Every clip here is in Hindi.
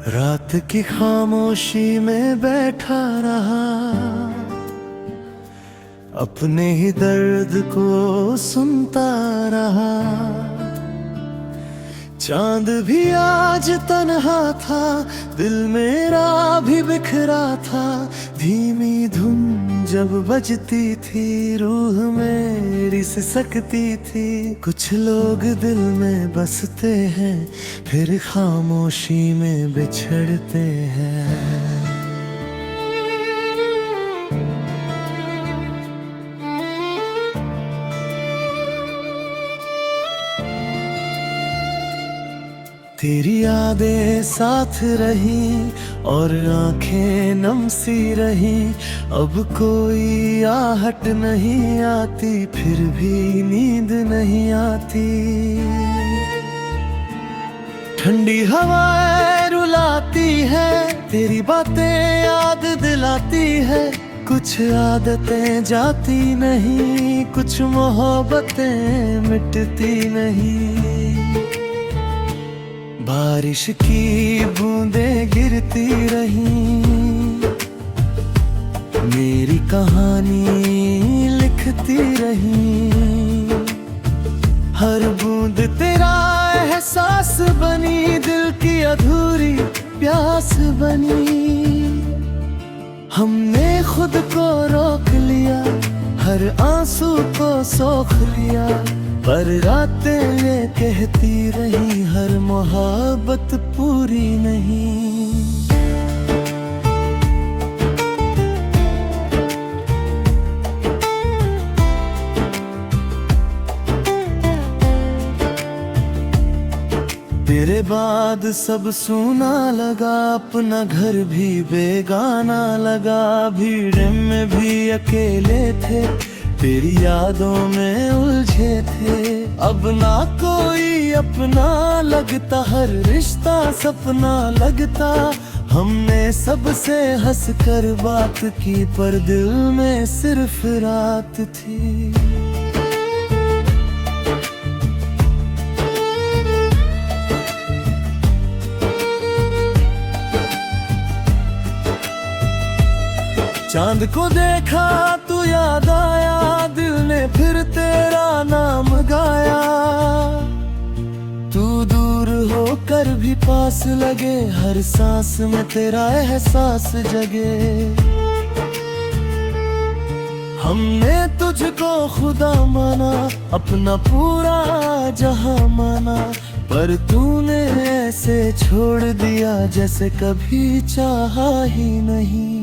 रात की खामोशी में बैठा रहा, अपने ही दर्द को सुनता रहा। चांद भी आज तन्हा था, दिल मेरा भी बिखरा था। धीमी धुन जब बजती थी, रूह मेरी सिसकती थी। कुछ लोग दिल में बसते हैं, फिर खामोशी में बिछड़ते हैं। तेरी यादें साथ रही और आंखें नम सी रही। अब कोई आहट नहीं आती, फिर भी नींद नहीं आती। ठंडी हवाएं रुलाती है, तेरी बातें याद दिलाती है। कुछ आदतें जाती नहीं, कुछ मोहब्बतें मिटती नहीं। बारिश की बूंदें गिरती रही, मेरी कहानी लिखती रही। हर बूंद तेरा एहसास बनी, दिल की अधूरी प्यास बनी। हमने खुद को रोक लिया, हर आंसू को सोख लिया। पर रातें ये कहती रही, हर मोहब्बत पूरी नहीं। तेरे बाद सब सूना लगा, अपना घर भी बेगाना लगा। भीड़ में भी अकेले थे, तेरी यादों में उलझे थे। अब ना कोई अपना लगता, हर रिश्ता सपना लगता। हमने सबसे हंस कर बात की, पर दिल में सिर्फ रात थी। चांद को देखा तो याद आया, दिल ने फिर तेरा नाम गाया। तू दूर होकर भी पास लगे, हर सांस में तेरा एहसास जगे। हमने तुझको खुदा माना, अपना पूरा जहां माना। पर तूने ऐसे छोड़ दिया, जैसे कभी चाहा ही नहीं।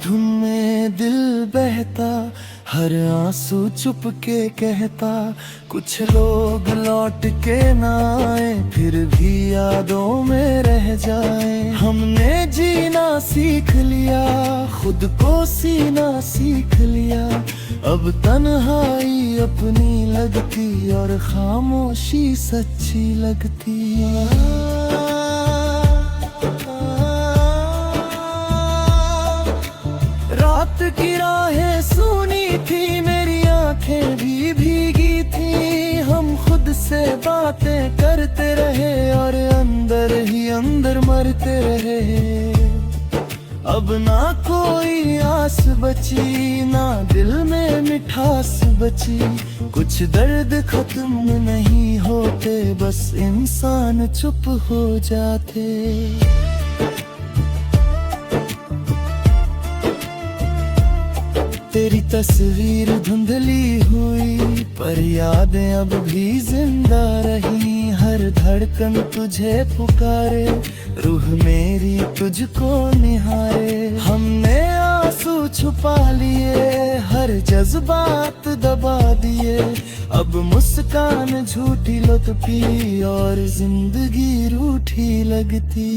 धुन में दिल बहता, हर आंसू चुप के कहता। कुछ लोग लौट के ना आए, फिर भी यादों में रह जाए। हमने जीना सीख लिया, खुद को सीना सीख लिया। अब तन्हाई अपनी लगती, और खामोशी सच्ची लगती। रात की राहें सूनी थी, मेरी आंखें भी भीगी थी। हम खुद से बातें करते रहे, और अंदर ही अंदर मरते रहे। अब ना कोई आस बची, ना दिल में मिठास बची। कुछ दर्द खत्म नहीं होते, बस इंसान चुप हो जाते। तेरी तस्वीर धुंधली हुई, पर यादें अब भी जिंदा रही। हर धड़कन तुझे पुकारे, रूह मेरी तुझको निहारे। हमने आंसू छुपा लिए, हर जज्बात दबा दिए। अब मुस्कान झूठी लुत्फी, और जिंदगी रूठी लगती।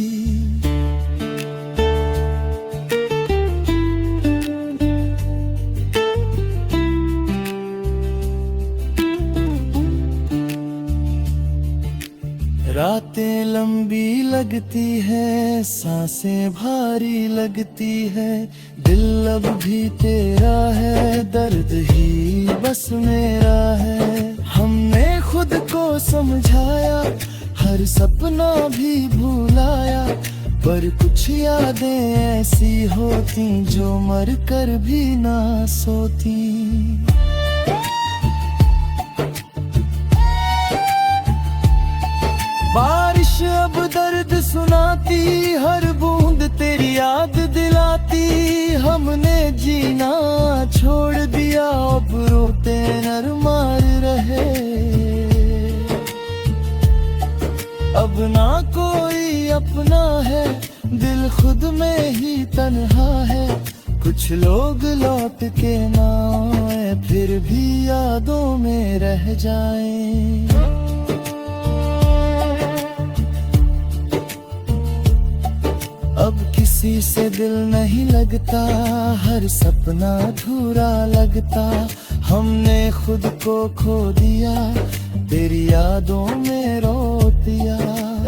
रातें लंबी लगती है, सांसें भारी लगती है, दिल अब भी तेरा है, दर्द ही बस मेरा है। हमने खुद को समझाया, हर सपना भी भुलाया, पर कुछ यादें ऐसी होती जो मर कर भी ना सोती। बारिश अब दर्द सुनाती, हर बूंद तेरी याद दिलाती, हमने जीना छोड़ दिया, अब रोते नर मार रहे। अब ना कोई अपना है, दिल खुद में ही तन्हा है, कुछ लोग लौट के ना आए, फिर भी यादों में रह जाएं। अब किसी से दिल नहीं लगता, हर सपना अधूरा लगता, हमने खुद को खो दिया, तेरी यादों में रो दिया।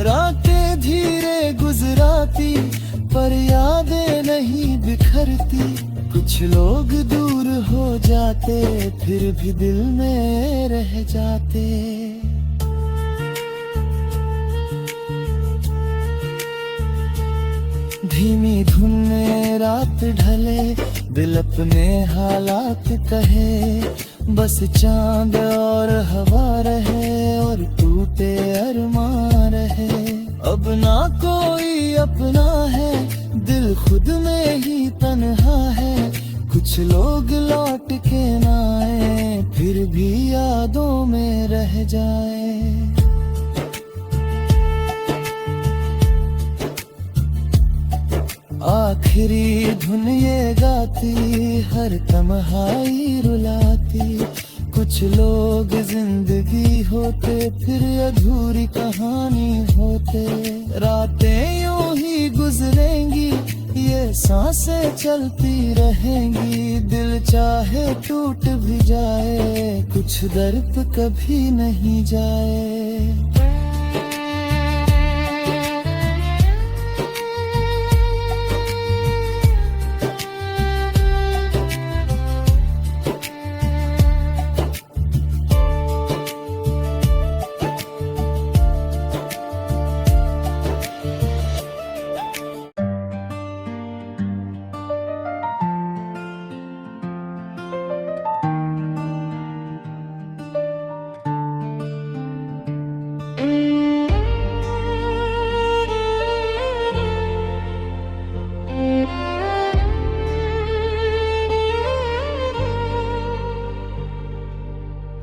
रातें धीरे गुजराती, पर यादें नहीं बिखरती, कुछ लोग दूर हो जाते, फिर भी दिल में रह जाते। धीमी धुन में रात ढले, दिल अपने हालात कहे, बस चांद और हवा रहे, और टूटे अरमान रहे। अब ना कोई अपना है, दिल खुद में ही तन्हा है, कुछ लोग लौट के ना आए, फिर भी यादों में रह जाए। आखिरी धुन ये गाती, हर तन्हाई रुलाती, कुछ लोग जिंदगी होते, फिर अधूरी कहानी होते। रातें यूं ही गुजरेंगी, ये सांसें चलती रहेंगी, दिल चाहे टूट भी जाए, कुछ दर्द कभी नहीं जाए।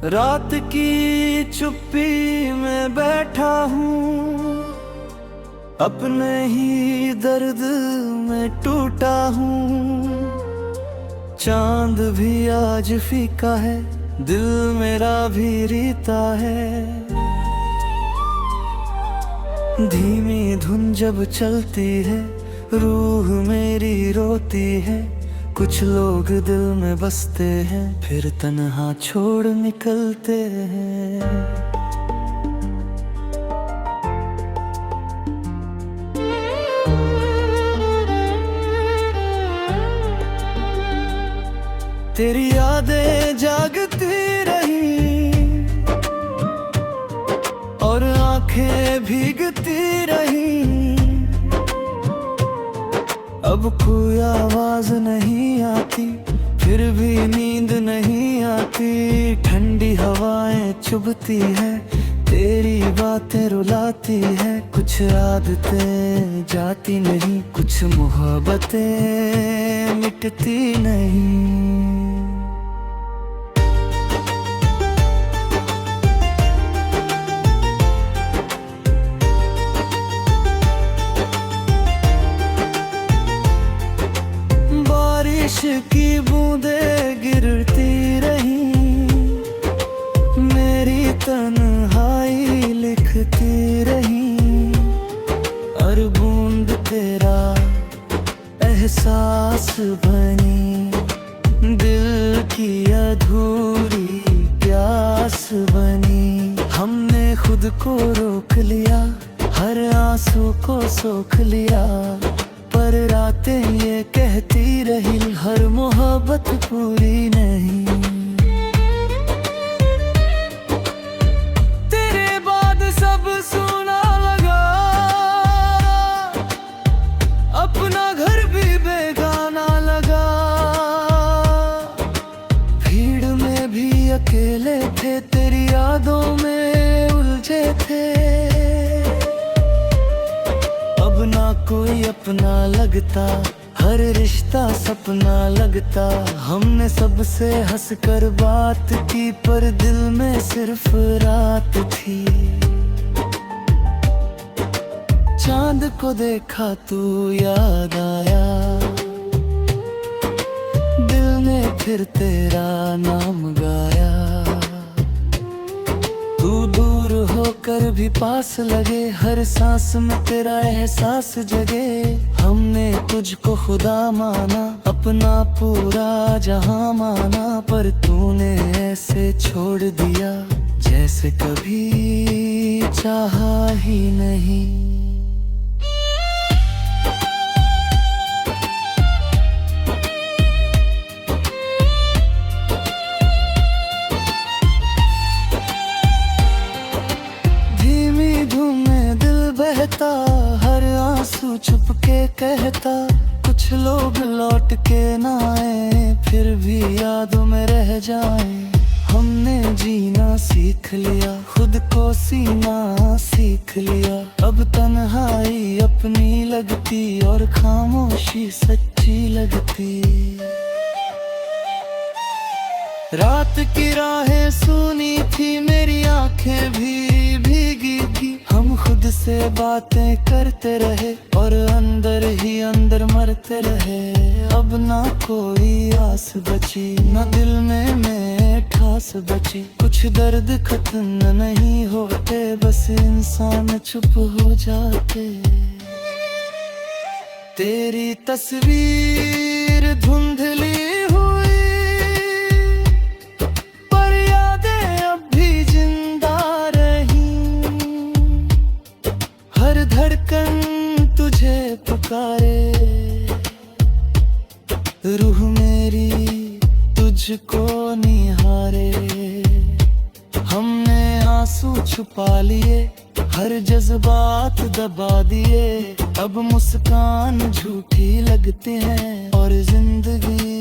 रात की चुप्पी में बैठा हूँ, अपने ही दर्द में टूटा हूँ। चांद भी आज फीका है, दिल मेरा भी रीता है। धीमी धुन जब चलती है, रूह मेरी रोती है, कुछ लोग दिल में बसते हैं, फिर तन्हा छोड़ निकलते हैं। तेरी यादें जागती रही, और आंखें भीगती रही, अब कोई आवाज नहीं आती, फिर भी नींद नहीं आती। ठंडी हवाएं चुभती है, तेरी बातें रुलाती है, कुछ आदतें जाती नहीं, कुछ मोहब्बतें मिटती नहीं। बारिश की बूंदें गिरती रही, मेरी तन्हाई लिखती रही, हर बूंद तेरा एहसास बनी, दिल की अधूरी प्यास बनी। हमने खुद को रोक लिया, हर आंसू को सोख लिया, पर रातें ये कहती रही हर मोहब्बत पूरी नहीं। तेरे बाद सब सुना लगा, अपना घर भी बेगाना लगा। भीड़ में भी अकेले थे, तेरी यादों में उलझे थे। अब ना कोई अपना लगता, हर रिश्ता सपना लगता। हमने सबसे हंसकर बात की, पर दिल में सिर्फ रात थी। चांद को देखा तू याद आया, दिल ने फिर तेरा नाम गाया। तू दूर होकर भी पास लगे, हर सांस में तेरा एहसास जगे। हमने तुझको खुदा माना, अपना पूरा जहां माना, पर तूने ऐसे छोड़ दिया जैसे कभी चाहा ही नहीं। बहता हर आंसू छुप के कहता, कुछ लोग लौट के ना आए, फिर भी यादों में रह जाए। हमने जीना सीख लिया, खुद को सीना सीख लिया। अब तन्हाई अपनी लगती और खामोशी सच्ची लगती। रात की राहें सुनी थी, मेरी आंखें भी भीगी थी। हम खुद से बातें करते रहे और अंदर ही अंदर मरते रहे। अब ना कोई आस बची, ना दिल में ठास बची। कुछ दर्द खत्म नहीं होते, बस इंसान चुप हो जाते। तेरी तस्वीर धुंधली तुझे पुकारे, रूह मेरी तुझको निहारे। हमने आंसू छुपा लिए, हर जज्बात दबा दिए। अब मुस्कान झूठी लगती है और जिंदगी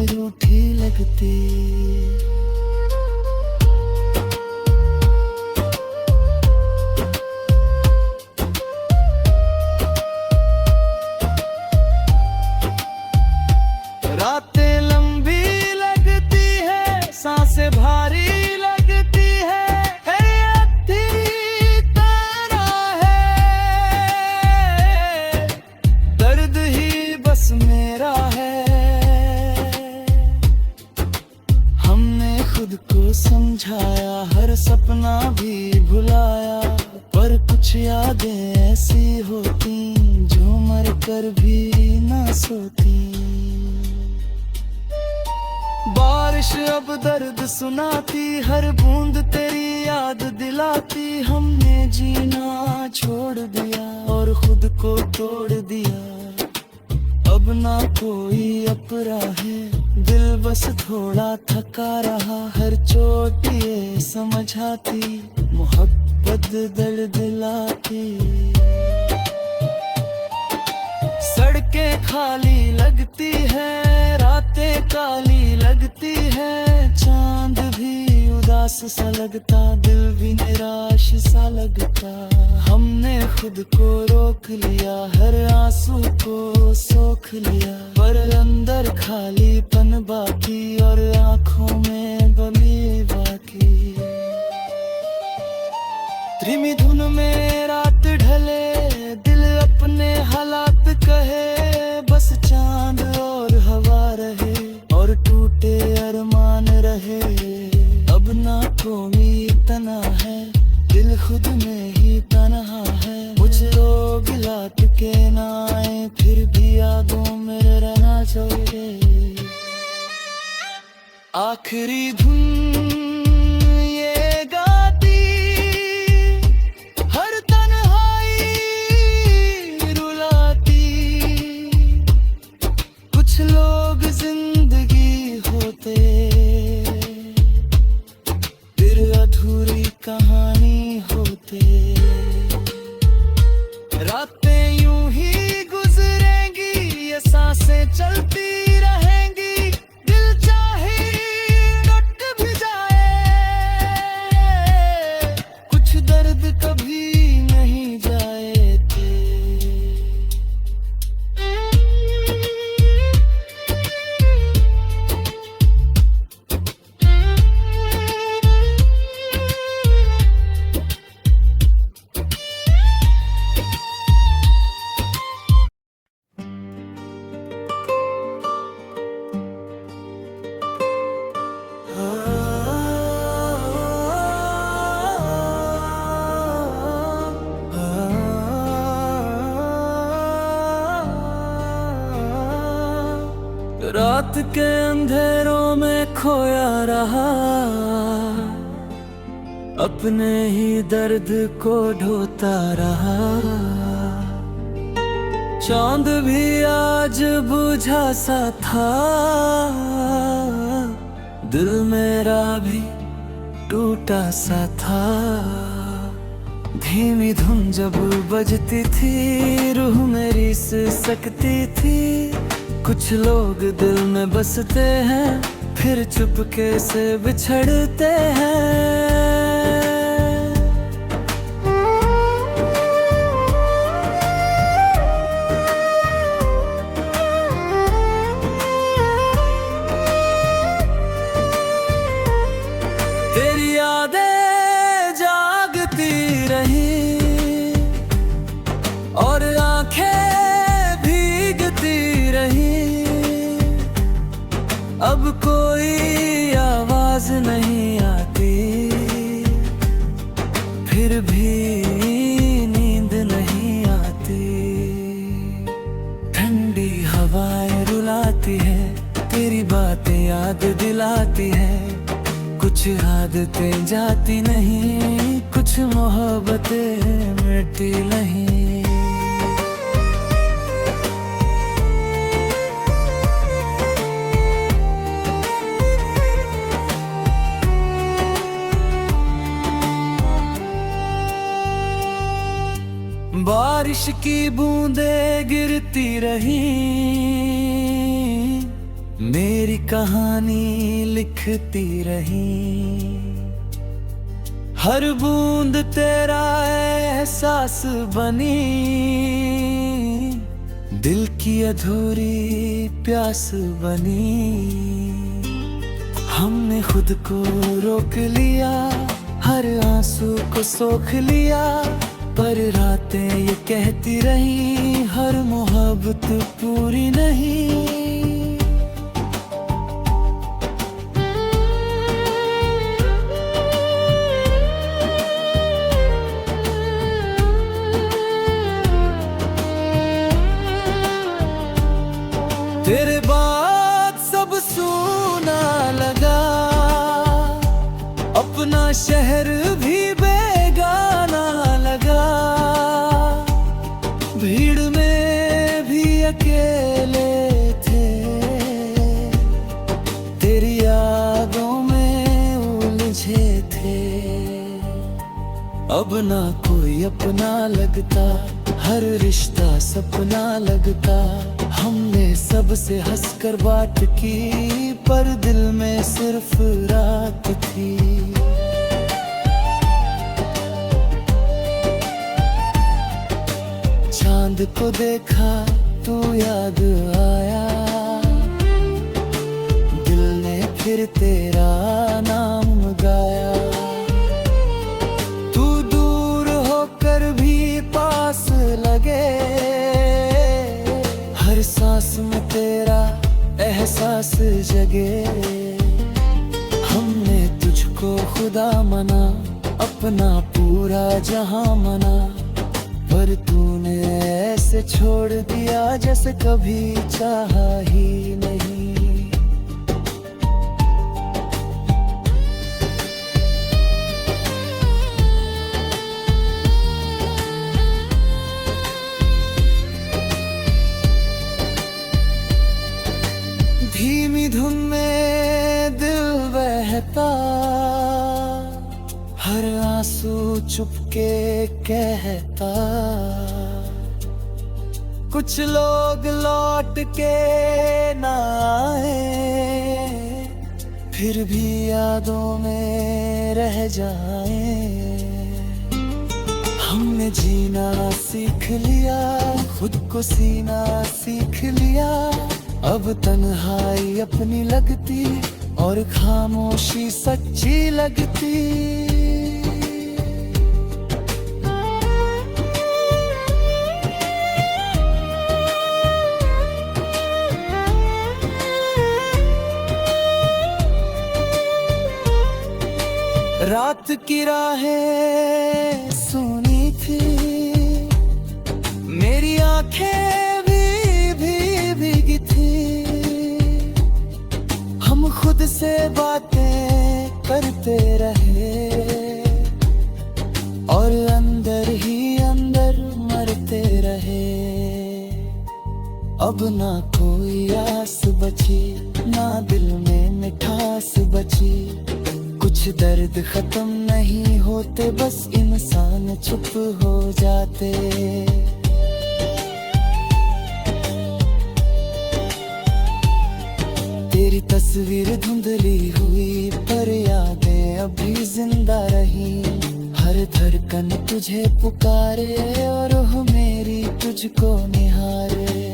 रूठी लगती। रातें लंबी लगती है, सांसें भारी लगती है। तारा है, दर्द ही बस मेरा है। हमने खुद को समझाया, हर सपना भी भुलाया। पर कुछ यादें ऐसी होती जो मर कर भी ना सोती। बारिश अब दर्द सुनाती, हर बूंद तेरी याद दिलाती। हमने जीना छोड़ दिया और खुद को तोड़ दिया। अब ना कोई अपरा है, दिल बस थोड़ा थका रहा। हर चोट ये समझाती, मोहब्बत दर्द दिलाती। सड़कें खाली लगती है, रातें काली लगती है। चांद भी उदास सा लगता, दिल भी निराश सा लगता। हमने खुद को रोक लिया, हर आंसू को सोख लिया। पर अंदर खालीपन बाकी और आंखों में बमी बाकी। धीमी धुन में रात ढले, दिल अपने हालात कहे। बस चांद और हवा रहे और टूटे अरमान रहे। अब ना कोई तना है, दिल खुद में ही तन्हा है। मुझे लोग गिलात के ना आए, फिर भी यादों में रहना चाहिए। आखिरी धुन ये गाती, हर तन्हा चलती रहेंगी, दिल चाहे लुट भी जाए, कुछ दर्द कभी नहीं जाए थे। रात के अंधेरों में खोया रहा, अपने ही दर्द को ढोता रहा। चांद भी आज बुझा सा था, दिल मेरा भी टूटा सा था। धीमी धुन जब बजती थी, रूह मेरी सिसकती थी। कुछ लोग दिल में बसते हैं, फिर चुपके से बिछड़ते हैं। तेरी यादें जागती रही और आंखें भीगती रही। अब कोई आवाज नहीं आती, फिर भी नींद नहीं आती। ठंडी हवाएं रुलाती है, तेरी बातें याद दिलाती है। कुछ आदतें जाती नहीं, कुछ मोहब्बतें मिटती नहीं। बारिश की बूंदें गिरती रही, मेरी कहानी लिखती रही। हर बूंद तेरा एहसास बनी, दिल की अधूरी प्यास बनी। हमने खुद को रोक लिया, हर आंसू को सोख लिया। पर रातें ये कहती रही, हर मोहब्बत पूरी नहीं। तेरे बाद सब सूना लगा, अपना शहर भी बेगाना लगा। भीड़ में भी अकेले थे, तेरी यादों में उलझे थे। अब ना कोई अपना लगता, हर रिश्ता सपना लगता। हमने सबसे हंसकर बात की, पर दिल में सिर्फ रात थी। चांद को देखा तो याद आया, दिल ने फिर तेरा नाम गाया। तू दूर होकर भी पास लगे, हर सांस में तेरा एहसास जगे। हमने तुझको खुदा मना, अपना पूरा जहां मना। पर तूने ऐसे छोड़ दिया जैसे कभी चाहा ही नहीं। धीमी धुन में दिल बहता, हर आंसू चुपके कहता। कुछ लोग लौट के ना आए, फिर भी यादों में रह जाए। हमने जीना सीख लिया, खुद को सीना सीख लिया। अब तन्हाई अपनी लगती और खामोशी सच्ची लगती। रात की राहें सुनी थी, मेरी आंखें भी भीगी थी। हम खुद से बातें करते रहे और अंदर ही अंदर मरते रहे। अब ना कोई आस बची, ना दिल में मिठास बची। कुछ दर्द खत्म नहीं होते, बस इंसान चुप हो जाते। तेरी तस्वीर धुंधली हुई, पर यादें अभी जिंदा रही। हर धड़कन तुझे पुकारे और हो मेरी तुझको निहारे।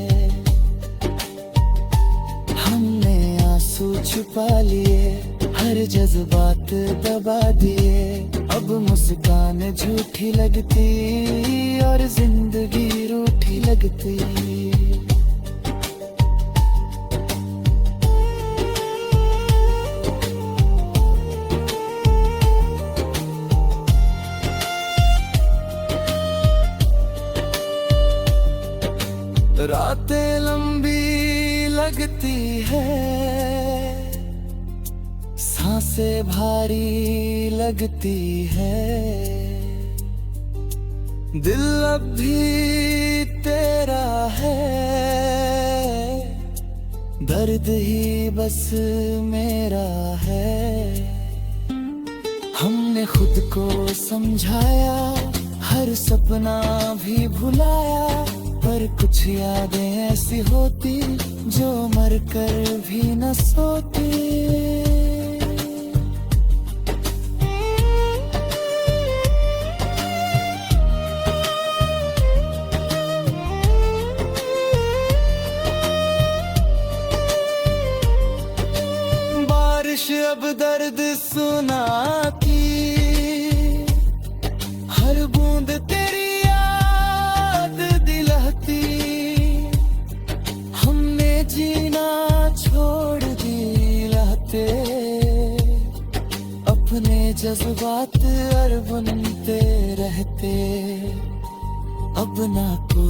हमने आंसू छुपा लिए, हर जज्बात दबा दिए। अब मुस्कान झूठी लगती और जिंदगी रूठी लगती। रातें लंबी लगती है, सांसें भारी लगती है। दिल अब भी तेरा है, दर्द ही बस मेरा है। हमने खुद को समझाया, हर सपना भी भुलाया। पर कुछ यादें ऐसी होती जो मरकर भी न सोती। बारिश अब दर्द सुनाती, हर बूंद तेरी याद दिलाती। हमने जीना छोड़ दिलाते, अपने जज्बात और बुनते रहते। अब ना कोई